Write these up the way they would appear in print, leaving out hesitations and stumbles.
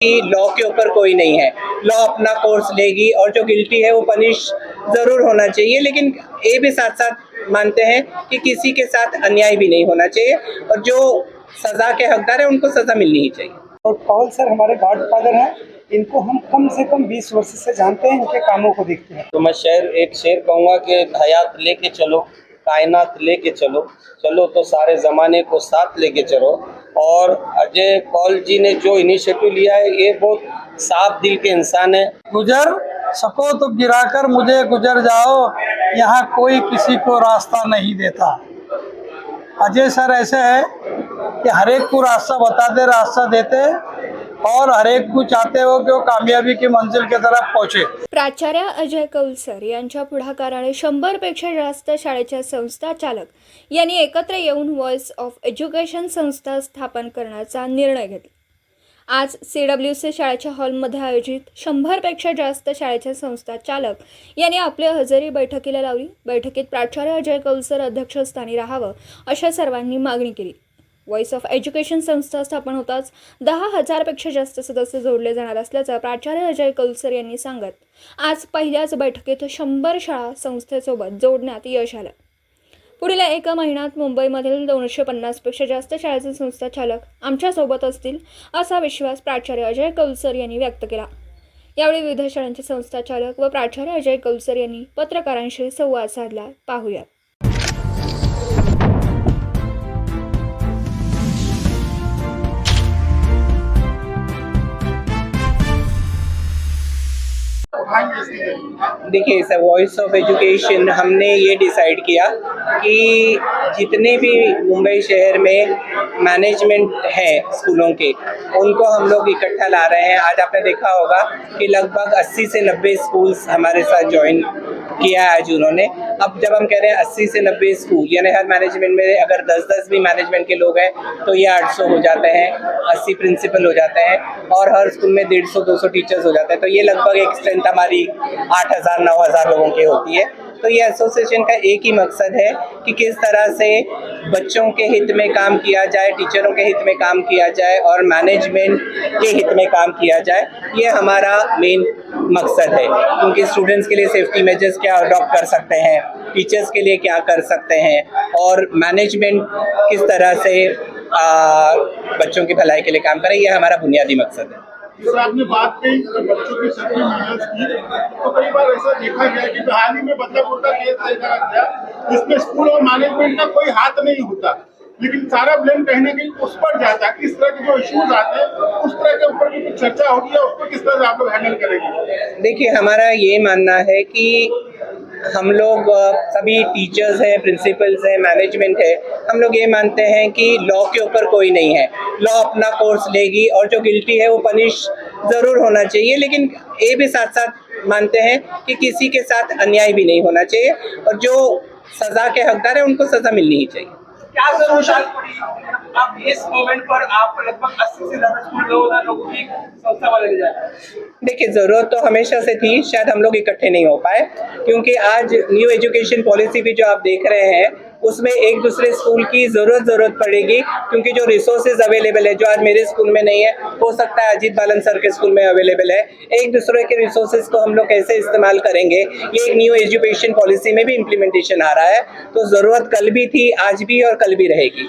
कि लॉ के ऊपर कोई नहीं है। लॉ अपना कोर्स लेगी और जो गिल्टी है वो पनिश जरूर होना चाहिए, लेकिन ये भी साथ साथ मानते हैं कि किसी के साथ अन्याय भी नहीं होना चाहिए और जो सजा के हकदार है उनको सजा मिलनी ही चाहिए। और कौल सर हमारे गॉडफादर हैं, इनको हम कम से कम 20 वर्ष से जानते हैं, इनके कामों को देखते हैं। तो मैं एक शेर कहूँगा कि हयात लेके चलो, कायनात लेके चलो, चलो तो सारे ज़माने को साथ लेके चलो। और अजय कौल जी ने जो इनिशिएटिव लिया है ये बहुत साफ दिल के इंसान है। गुजर सको तो गिराकर मुझे गुजर जाओ, यहाँ कोई किसी को रास्ता नहीं देता। अजय सर ऐसे है कि हर एक को रास्ता बताते, रास्ता देते और हर एक को चाहते हो कि वो कामयाबी की मंजिल की तरफ पहुंचे। प्राचार्य अजय कौलसर यांच्या पुढाकाराने 100 पेक्षा जास्त शाळेच्या संस्था चालक यांनी एकत्र येऊन व्हॉइस ऑफ एज्युकेशन संस्था स्थापन करण्याचा निर्णय घेतला। आज CWC शाळेच्या हॉलमध्ये आयोजित 100 पेक्षा जास्त शाळेच्या संस्था चालक यांनी आपली हजेरी बैठकीला लावली। बैठकीत प्राचार्य अजय कौलसर अध्यक्षस्थानी राहावं अशा सर्वांनी मागणी केली। व्हॉइस ऑफ एज्युकेशन संस्था स्थापन होताच 10,000 पेक्षा जास्त सदस्य जोडले जाणार असल्याचं प्राचार्य अजय कौलसर यांनी सांगत आज पहिल्याच बैठकीत 100 शाळा संस्थेसोबत जोडण्यात यश आलं। पुढील 1 महिन्यात मुंबईमधील 250 पेक्षा जास्त शाळेचे संस्था चालक आमच्यासोबत असतील असा विश्वास प्राचार्य अजय कौलसर यांनी व्यक्त केला। यावेळी विविध शाळांचे संस्था चालक व प्राचार्य अजय कौलसर यांनी पत्रकारांशी संवाद साधला। पाहूया। देखिए सर, वॉइस ऑफ एजुकेशन हमने ये डिसाइड किया कि जितने भी मुंबई शहर में मैनेजमेंट है स्कूलों के, उनको हम लोग इकट्ठा ला रहे हैं। आज आपने देखा होगा कि लगभग 80 से 90 स्कूल्स हमारे साथ ज्वाइन किया है आज उन्होंने। अब जब हम कह रहे हैं 80 से 90 स्कूल, यानी हर मैनेजमेंट में अगर 10-10 भी मैनेजमेंट के लोग हैं तो ये 800 हो जाते हैं, 80 प्रिंसिपल हो जाते हैं और हर स्कूल में 150-200 टीचर्स हो जाते हैं। तो ये लगभग एक स्ट्रेंथ हमारी 8,000-9,000 लोगों की होती है। तो ये एसोसिएशन का एक ही मकसद है कि किस तरह से बच्चों के हित में काम किया जाए, टीचरों के हित में काम किया जाए और मैनेजमेंट के हित में काम किया जाए। ये हमारा मेन मकसद है, क्योंकि स्टूडेंट्स के लिए सेफ्टी मेजर्स क्या अडॉप्ट कर सकते हैं, टीचर्स के लिए क्या कर सकते हैं और मैनेजमेंट किस तरह से बच्चों की भलाई के लिए काम करे, ये हमारा बुनियादी मकसद है। सर, आपने बात की बच्चों की सेफ्टी मेजर्स की, तो कई बार ऐसा देखा गया कि हाल ही में बदलापुर का केस देखा गया जिसमें स्कूल और मैनेजमेंट का कोई हाथ नहीं होता, लेकिन सारा ब्लेम कहीं ना कहीं उस पर जाता है। इस तरह के जो इश्यूज आते हैं उस तरह के ऊपर भी कुछ चर्चा होगी है, उसको किस तरह से आप लोग हैंडल करेंगे? देखिए, हमारा ये मानना है कि हम लोग सभी टीचर्स हैं, प्रिंसिपल्स हैं, मैनेजमेंट है, हम लोग ये मानते हैं कि लॉ के ऊपर कोई नहीं है। लॉ अपना कोर्स लेगी और जो गिल्टी है वो पनिश ज़रूर होना चाहिए, लेकिन ये भी साथ साथ मानते हैं कि किसी के साथ अन्याय भी नहीं होना चाहिए और जो सज़ा के हकदार है उनको सज़ा मिलनी ही चाहिए। क्या जरूरत पड़ी अब इस मोमेंट पर आप लगभग 80 से ज्यादा स्कूल 2,000 लोगों की संस्था बनाई जाए? देखिए, ज़रूरत तो हमेशा से थी, शायद हम लोग इकट्ठे नहीं हो पाए, क्योंकि आज न्यू एजुकेशन पॉलिसी भी जो आप देख रहे हैं उसमें एक दूसरे स्कूल की ज़रूरत पड़ेगी, क्योंकि जो रिसोर्सेज अवेलेबल है जो आज मेरे स्कूल में नहीं है हो सकता है अजीत बालन सर के स्कूल में अवेलेबल है। एक दूसरे के रिसोर्सेज को हम लोग कैसे इस्तेमाल करेंगे, ये एक न्यू एजुकेशन पॉलिसी में भी इम्प्लीमेंटेशन आ रहा है। तो ज़रूरत कल भी थी, आज भी और कल भी रहेगी।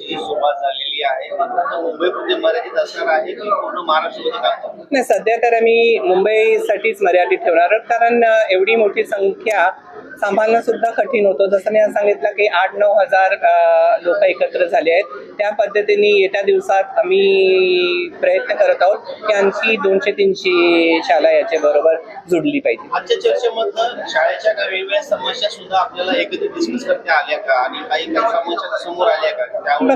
सुरुवात झालेली आहे, मुंबईमध्ये मर्यादित असणार आहे की पूर्ण महाराष्ट्रामध्ये काम करणार? नाही, सध्या तर आम्ही मुंबईसाठीच मर्यादित ठेवणार आहोत, कारण एवढी मोठी संख्या सांभाळणं सुद्धा कठीण होतं। जसं मी आज सांगितलं की 8-9 हजार लोक एकत्र झाले आहेत। त्या पद्धतीने येत्या दिवसात आम्ही प्रयत्न करत आहोत की आणखी 200-300 शाळा याच्या बरोबर जोडली पाहिजे। आजच्या चर्चेमधनं शाळेच्या काही वेगवेगळ्या समस्या सुद्धा आपल्याला एकत्रित डिस्कस करता आल्या का आणि काही समस्या समोर आल्या का, त्यावर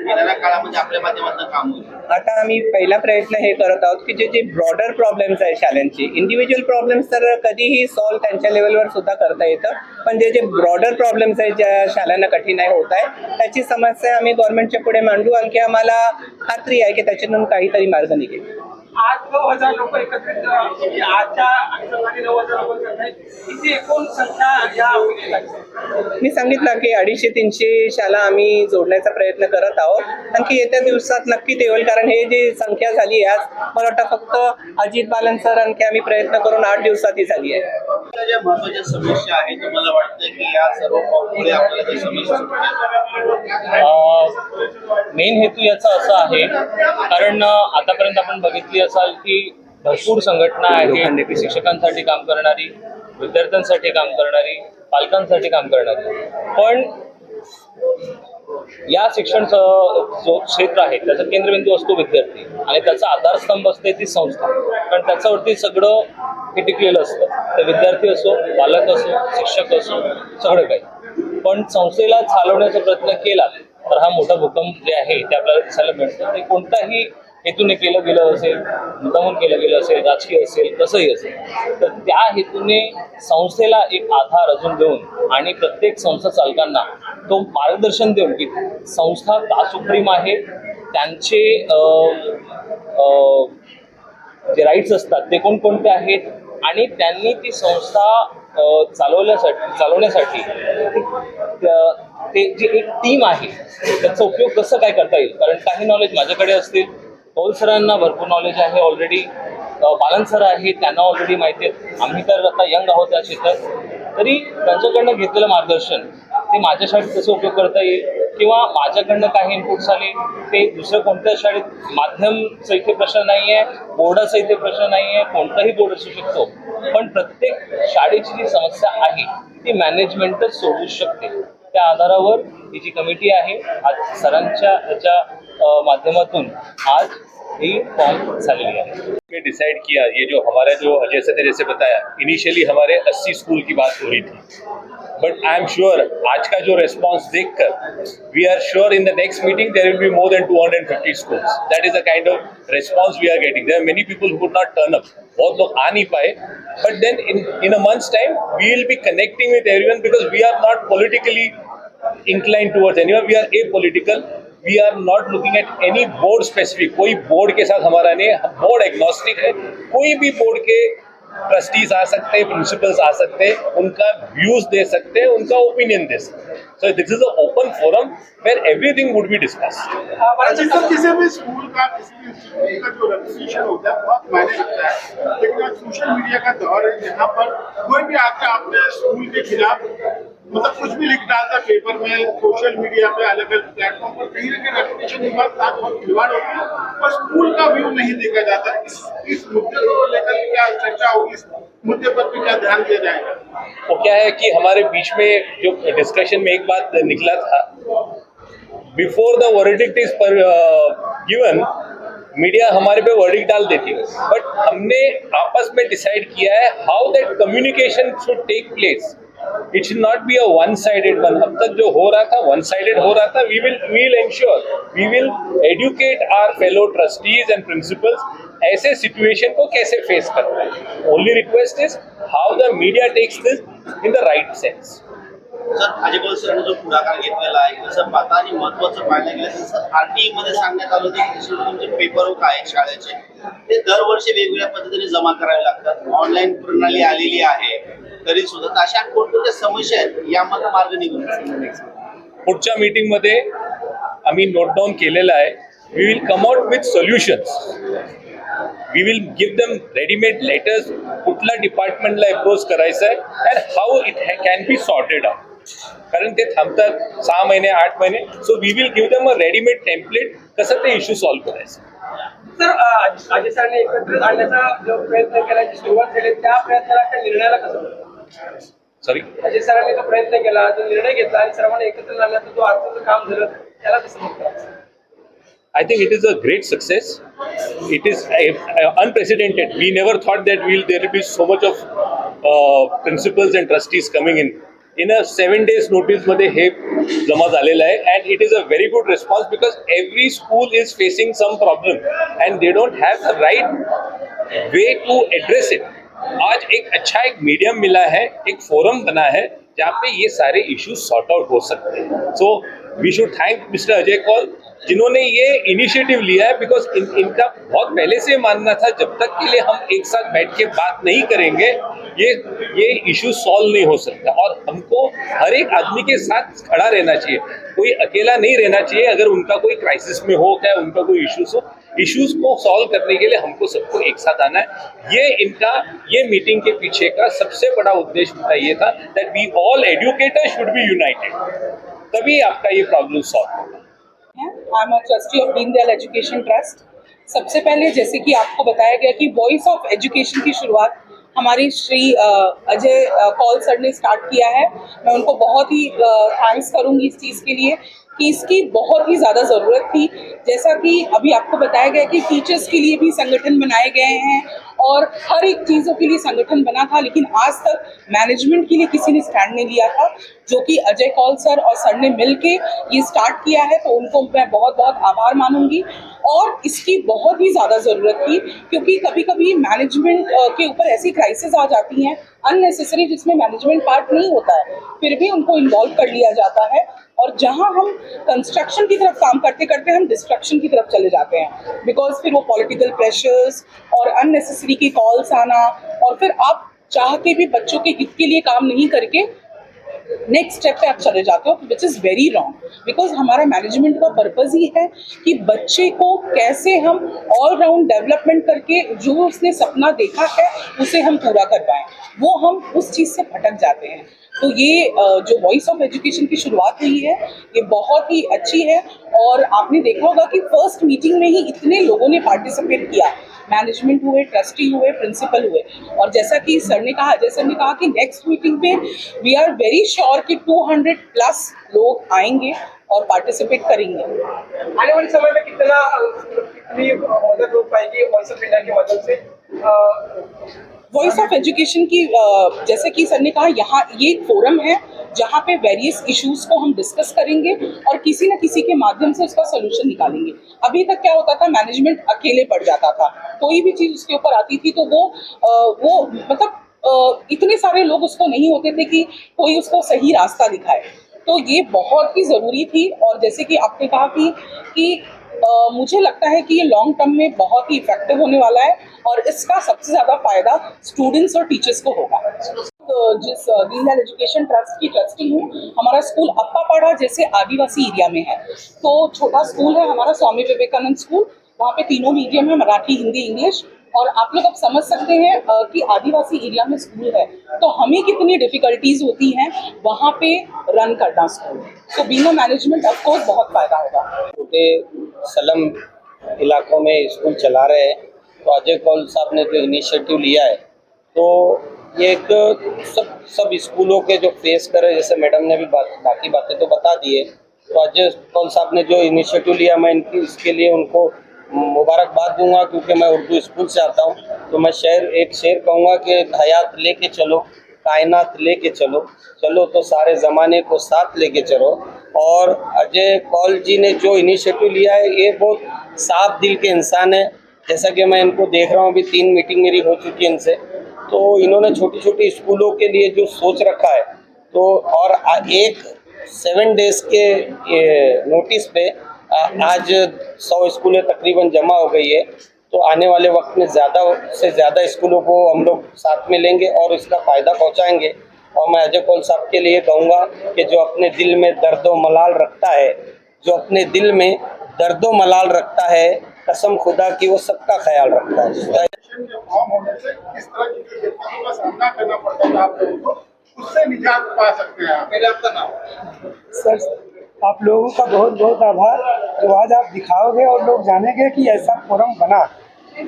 येणाऱ्या काळामध्ये आपल्या माध्यमातून काम होईल? आता आम्ही पहिला प्रयत्न हे करत आहोत की जे ब्रॉडर प्रॉब्लेम्स आहे शाळांचे, इंडिव्हिज्युअल प्रॉब्लेम्स तर कधीही सॉल्व्ह त्यांच्या लेवलवर सुद्धा करता येतं, पण जे ब्रॉडर प्रॉब्लेम्स आहे ज्या शाळांना कठीणाई होत आहे त्याची समस्या आम्ही गव्हर्नमेंटच्या पुढे मांडू, आणखी आम्हाला खात्री आहे की त्याच्यातून काहीतरी मार्ग निघेल। आज 9,000 लोक एकत्रित आजच्या अनुषंगाने 9,000 लोक आहेत. किती एकूण संख्या या मी सांगितलं की 250-300 शाळा आम्ही जोडण्याचा प्रयत्न करत आहोत. आणखी येत्या दिवसात नक्की ते होईल, कारण हे जी संख्या झाली आहे आज मला वाटतं फक्त अजित बालन सर आणखी आम्ही प्रयत्न करून 8 दिवसात ही झाली आहे. ज्या महत्वाच्या समस्या आहेत तुम्हाला वाटतं की या सर्व फॉर्ममुळे आपल्याला काही समस्या मेन हेतू याचा असा आहे, कारण आतापर्यंत आपण बघितली असाल की भरपूर संघटना आहेत शिक्षकांसाठी काम करणारी, विद्यार्थ्यांसाठी काम करणारी, पालकांसाठी काम करणारी, पण या शिक्षण जो क्षेत्र आहे त्याचा केंद्रबिंदू असतो विद्यार्थी आणि त्याचा आधारस्तंभ असते ती संस्था, कारण त्याच्यावरती सगळं हे टिकलेलं असतं. ते विद्यार्थी असो, पालक असो, शिक्षक असो, सगळं काही. पण संस्थेला चालवण्याचा प्रयत्न केला तर हा मोठा भूकंप जे आहे ते आपल्याला दिसायला मिळतं. ते कोणताही हेतूने केलं गेलं असेल, मुद्दामून केलं गेलं असेल, राजकीय असेल, कसंही असेल, तर त्या हेतूने संस्थेला एक आधार अजून देऊन आणि प्रत्येक संस्था चालकांना तो मार्गदर्शन देऊन की संस्था का सुप्रीम आहे, त्यांचे जे राईट्स असतात ते कोणकोणते आहेत आणि त्यांनी ती संस्था चालवण्यासाठी ते जी एक टीम आहे त्याचा उपयोग कसं काय करता येईल. कारण काही नॉलेज माझ्याकडे असतील, कौल सरांना भरपूर नॉलेज आहे ऑलरेडी, बालन सर आहे त्यांना ऑलरेडी माहिती आहे, आम्ही तर आता यंग आहोत त्या क्षेत्रात, तरी त्यांच्याकडनं घेतलेलं मार्गदर्शन ते माझ्या शाळेत कसं उपयोग करता येईल किंवा माझ्याकडनं काही इनपुट्स आले ते दुसरं कोणत्या शाळेत माध्यमचा इथे प्रश्न नाही आहे, बोर्डाचा इथे प्रश्न नाही आहे, कोणताही बोर्ड असू शकतो, पण प्रत्येक शाळेची जी समस्या आहे ती मॅनेजमेंटच सोडवू शकते. त्या आधारावर ही जी कमिटी आहे आज सरांच्या याच्या माध्यमातून आज ही फॉर्म झालेली आहे. में डिसाइड किया, ये जो हमारा जो जैसे ने जैसे बताया, इनिशियली हमारे 80 स्कूल की बात हो रही थी, बट आई एम श्योर आज का जो रेस्पॉन्स देखकर we are sure in the next meeting there will be more than 250 schools. That is the kind of response we are getting. There are many people who could not turn up, बहुत लोग आ नहीं पाए, but then in a month's time we will be connecting with everyone because we are not politically inclined towards anyone, we are apolitical, we are not looking at any board specific. कोई board के साथ हमारा नहीं, board agnostic है, कोई भी board के trustees आ सकते हैं, प्रिंसिपल्स आ सकते हैं, उनका व्यूज दे सकते हैं, उनका ओपिनियन दे सकते हैं. So this is a open forum where everything would be discussed. किसी भी स्कूल का किसी भी इंस्टीट्यूट का जो रेपुटेशन होता है बहुत मायने रखता है, लेकिन आज सोशल मीडिया का दौर है जहाँ पर कोई भी आकर अपने स्कूल के खिलाफ मतलब कुछ भी लिख डालता है पेपर में, सोशल मीडिया पे, अलग अलग प्लेटफॉर्म पर, कहीं ना कहीं रेपुटेशन के साथ बहुत खिलवाड़ होती है और स्कूल का व्यू नहीं देखा जाता. इस मुद्दे को लेकर क्या चर्चा होगी, इस मुद्दे पर भी क्या ध्यान दिया जाएगा? वो क्या है कि हमारे बीच में जो डिस्कशन में एक बात निकला था, before the verdict is given media हमारे पे वर्डिक्ट डाल देती है, बट हमने आपस में डिसाइड किया है how that communication should take place. It should not be a one sided one. अब तक जो हो रहा था वन साइडेड हो रहा था. We will ensure, we will educate our fellow trustees and principals ऐसे सिचुएशन को कैसे फेस करना है. Only request is how the media takes this in the right sense. Sir Ajay Kaul सरांनी जो पुढाकार घेतलेला आहे तसं पाहता आणि महत्वाचं पाहायला गेलं तसं आरटीई मध्ये सांगण्यात आलं होतं की तुमचे पेपर आहेत शाळेचे ते दरवर्षी वेगवेगळ्या पद्धतीने जमा करावे लागतात. ऑनलाईन प्रणाली आलेली आहे तरी सुद्धा अशा कोणत्या समस्या आहेत यामध्ये मार्ग निघून पुढच्या मीटिंग मध्ये आम्ही नोट डाऊन केलेलं आहे. We will come out with solutions. We will give them readymade letters, कुठल्या डिपार्टमेंटला अप्रोच करायचं आहे and how it can be sorted out. कारण ते थांबतात 6 महिने 8 महिने. So we will give them a readymade template कसं ते इश्यू सॉल्व्ह करायचं. सर अजय सरांनी एकत्रित आणण्याचा जो प्रयत्न केला, जी सुरुवात केली, त्या प्रयत्नाला त्या निर्णयाला कसं सॉरी अजय सरांनी जो प्रयत्न केला, जो निर्णय घेतला आणि सर्वांना एकत्र आणण्याचं जो आजचं काम झालं त्याला कसं म्हणतात? I think it is a great success. It is unprecedented. We never thought that there will be so much of principals and trustees coming in. In a 7 days notice मध्ये हे जमा झालेलं आहे and it is a very good response because every school is facing some problem and they don't have the right way to address it. आज एक medium मिला है, एक forum बना है जहाँ पे ये सारे इश्यूज सॉर्ट आउट हो सकते हैं. So we should thank mister Ajay Kaul जिन्होंने ये इनिशिएटिव लिया है, बिकॉज इनका बहुत पहले से मानना था जब तक के लिए हम एक साथ बैठ के बात नहीं करेंगे ये इशू सॉल्व नहीं हो सकता, और हमको हर एक आदमी के साथ खड़ा रहना चाहिए, कोई अकेला नहीं रहना चाहिए। अगर उनका कोई क्राइसिस में हो, क्या उनका कोई इश्यूज को सॉल्व करने के लिए हमको सबको एक साथ आना है। ये मीटिंग के पीछे का सबसे बड़ा उद्देश्य उनका ये था that we all educators should be united, तभी आपका ये प्रॉब्लम सॉल्व होगा। I am a trustee of Deendayal Education Trust. सबसे पहले जैसे कि आपको बताया गया कि वॉइस ऑफ एजुकेशन की शुरुआत हमारी श्री अजय कौल सर ने स्टार्ट किया है। मैं उनको बहुत ही थैंक्स करूंगी इस चीज़ के लिए कि इसकी बहुत ही ज़्यादा ज़रूरत थी। जैसा कि अभी आपको बताया गया कि टीचर्स के लिए भी संगठन बनाए गए हैं और हर एक चीज़ों के लिए संगठन बना था, लेकिन आज तक मैनेजमेंट के लिए किसी ने स्टैंड नहीं लिया था, जो कि अजय कौल सर और सर ने मिलके ये स्टार्ट किया है। तो उनको मैं बहुत बहुत आभार मानूंगी और इसकी बहुत ही ज़्यादा ज़रूरत थी, क्योंकि कभी कभी मैनेजमेंट के ऊपर ऐसी क्राइसिस आ जाती हैं अननेसेसरी जिसमें मैनेजमेंट पार्ट नहीं होता है, फिर भी उनको इन्वॉल्व कर लिया जाता है और जहां हम कंस्ट्रक्शन की तरफ काम करते करते हम डिस्ट्रक्शन की तरफ चले जाते हैं, बिकॉज फिर वो पॉलिटिकल प्रेशर्स और अननेसेसरी की कॉल्स आना और फिर आप चाह के भी बच्चों के हित के लिए काम नहीं करके नेक्स्ट स्टेप पे आप चले जाते हो, which is very wrong. Because हमारा मैनेजमेंट का पर्पज़ ही है कि बच्चे को कैसे हम ऑल राउंड डेवलपमेंट करके जो उसने सपना देखा है उसे हम पूरा कर पाएँ, वो हम उस चीज़ से भटक जाते हैं। तो ये जो वॉइस ऑफ एजुकेशन की शुरुआत हुई है ये बहुत ही अच्छी है और आपने देखा होगा कि फर्स्ट मीटिंग में ही इतने लोगों ने पार्टिसिपेट किया, मैनेजमेंट हुए, ट्रस्टी हुए, प्रिंसिपल हुए, और जैसा कि सर ने कहा, अजय सर ने कहा कि नेक्स्ट मीटिंग पे वी आर वेरी श्योर कि 200+ लोग आएंगे और पार्टिसिपेट करेंगे। आने वाले समय में कितनी मदद हो पाएगी वॉइस ऑफ इंडिया की मदद से? वॉइस ऑफ एजुकेशन की जैसे कि सर ने कहा, यहाँ ये एक फोरम है जहाँ पे वेरियस इश्यूज को हम डिस्कस करेंगे और किसी न किसी के माध्यम से उसका सोल्यूशन निकालेंगे। अभी तक क्या होता था, मैनेजमेंट अकेले पड़ जाता था, कोई भी चीज़ उसके ऊपर आती थी तो वो मतलब इतने सारे लोग उसको नहीं होते थे कि कोई उसको सही रास्ता दिखाए। तो ये बहुत ही ज़रूरी थी और जैसे कि आपने कहा कि मुझे लगता है कि ये लॉन्ग टर्म में बहुत ही इफेक्टिव होने वाला है और इसका सबसे ज़्यादा फायदा स्टूडेंट्स और टीचर्स को होगा। तो जिस दीनदयाल एजुकेशन ट्रस्ट की ट्रस्टी हूँ, हमारा स्कूल अप्पापाड़ा जैसे आदिवासी एरिया में है, तो छोटा स्कूल है हमारा स्वामी विवेकानंद स्कूल। वहाँ पे तीनों मीडियम है, मराठी, हिंदी, इंग्लिश, और आप लोग अब समझ सकते हैं कि आदिवासी एरिया में स्कूल है तो हमें कितनी डिफिकल्टीज होती हैं वहाँ पे रन करना school. So being a management of course बहुत फायदा होगा। छोटे स्लम इलाकों में स्कूल चला रहे हैं, तो अजय कौल साहब ने जो इनिशिएटिव लिया है तो ये एक सब स्कूलों के जो फेस करे, जैसे मैडम ने भी बाकी बातें तो बता दी है, तो अजय कौल साहब ने जो इनिशिएटिव लिया मैं इसके लिए उनको मुबारकबाद दूंगा, क्योंकि मैं उर्दू स्कूल से आता हूँ। तो मैं एक शेर कहूँगा कि हयात लेके चलो, कायनात लेके चलो, चलो तो सारे ज़माने को साथ लेके चलो। और अजय कौल जी ने जो इनिशिएटिव लिया है ये बहुत साफ दिल के इंसान है। जैसा कि मैं इनको देख रहा हूँ, अभी 3 मीटिंग मेरी हो चुकी है इनसे, तो इन्होंने छोटी छोटी स्कूलों के लिए जो सोच रखा है, तो और एक 7 डेज के नोटिस पे आज 100 स्कूलें तकरीबन जमा हो गई है। तो आने वाले वक्त में ज़्यादा से ज़्यादा स्कूलों को हम लोग साथ में लेंगे और इसका फ़ायदा पहुंचाएंगे। और मैं अजय कौल साहब के लिए कहूँगा कि जो अपने दिल में दर्दो मलाल रखता है, जो अपने दिल में दर्दो मलाल रखता है, कसम खुदा की वो सबका ख्याल रखता है। फॉर्म होने से किस तरह की दिक्कतों का सामना करना पड़ता है आप लोगों को, उससे निजात पा सकते हैं। मेरा आपका नाम सर, आप लोगों का बहुत बहुत आभार जो आज आप दिखाओगे और लोग जानेंगे कि ऐसा फोरम बना।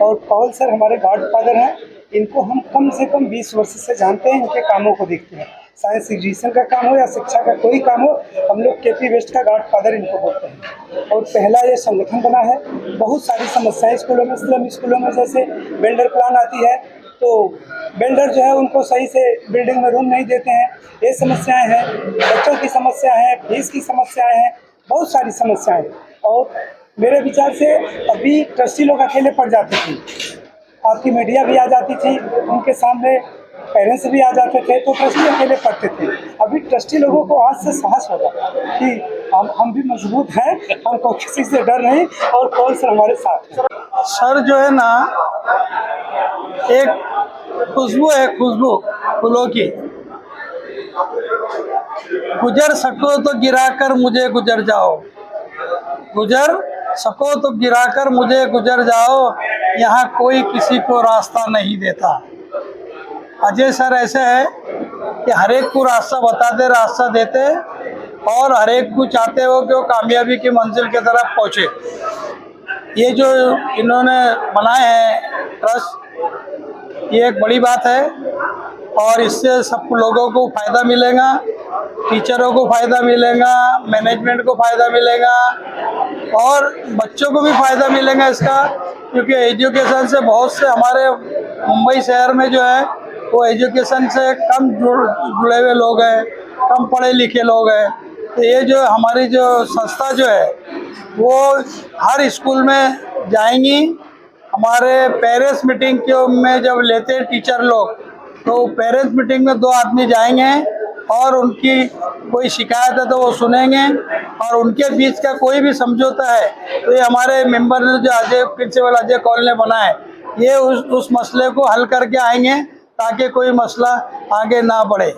और कौल सर हमारे गॉडफादर हैं, इनको हम कम से कम 20 वर्ष से जानते हैं, इनके कामों को देखते हैं। साइंस एग्जीबिशन का काम हो या शिक्षा का कोई काम हो, हम लोग केपी वेस्ट का गॉडफादर इनको बोलते हैं। और पहला ये संगठन बना है। बहुत सारी समस्याएं स्कूलों में, स्लम स्कूलों में जैसे बिल्डर प्लान आती है तो बिल्डर जो है उनको सही से बिल्डिंग में रूम नहीं देते हैं, ये समस्याएं हैं। बच्चों की समस्या है, फीस की समस्याएं हैं, बहुत सारी समस्याएं। और मेरे विचार से अभी ट्रस्टी लोग अकेले पड़ जाते थे, आपकी मीडिया भी आ जाती थी, उनके सामने पेरेंट्स भी आ जाते थे तो ट्रस्टी अकेले पढ़ते थे। अभी ट्रस्टी लोगों को आज से साहस होगा कि हम भी मजबूत हैं, हमको किसी से डर नहीं और कौन सर हमारे साथ है। सर जो है ना, एक खुशबू है, खुशबू फूलों की। गुजर सको तो गिराकर मुझे गुजर जाओ, गुजर सको तो गिराकर मुझे गुजर जाओ, यहाँ कोई किसी को रास्ता नहीं देता। अजय सर ऐसे है कि हर एक को रास्ता बताते, रास्ता देते और हर एक को चाहते हो कि वो कामयाबी की मंजिल की तरफ पहुँचे। ये जो इन्होंने बनाए हैं ट्रस्ट, ये एक बड़ी बात है और इससे सब लोगों को फ़ायदा मिलेगा, टीचरों को फ़ायदा मिलेगा, मैनेजमेंट को फ़ायदा मिलेगा और बच्चों को भी फ़ायदा मिलेगा इसका, क्योंकि एजुकेशन से बहुत से हमारे मुंबई शहर में जो है वो एजुकेशन से कम जुड़े हुए लोग हैं, कम पढ़े लिखे लोग हैं। तो ये जो हमारी जो संस्था जो है वो हर स्कूल में जाएंगी। हमारे पेरेंट्स मीटिंग के में जब लेते हैं टीचर लोग, तो पेरेंट्स मीटिंग में 2 आदमी जाएंगे और उनकी कोई शिकायत है तो वो सुनेंगे और उनके बीच का कोई भी समझौता है तो ये हमारे मेंबर ने जो प्रिंसिपल अजय कौल ने बनाए, ये उस मसले को हल करके आएंगे ताकि कोई मसला आगे ना बढ़े।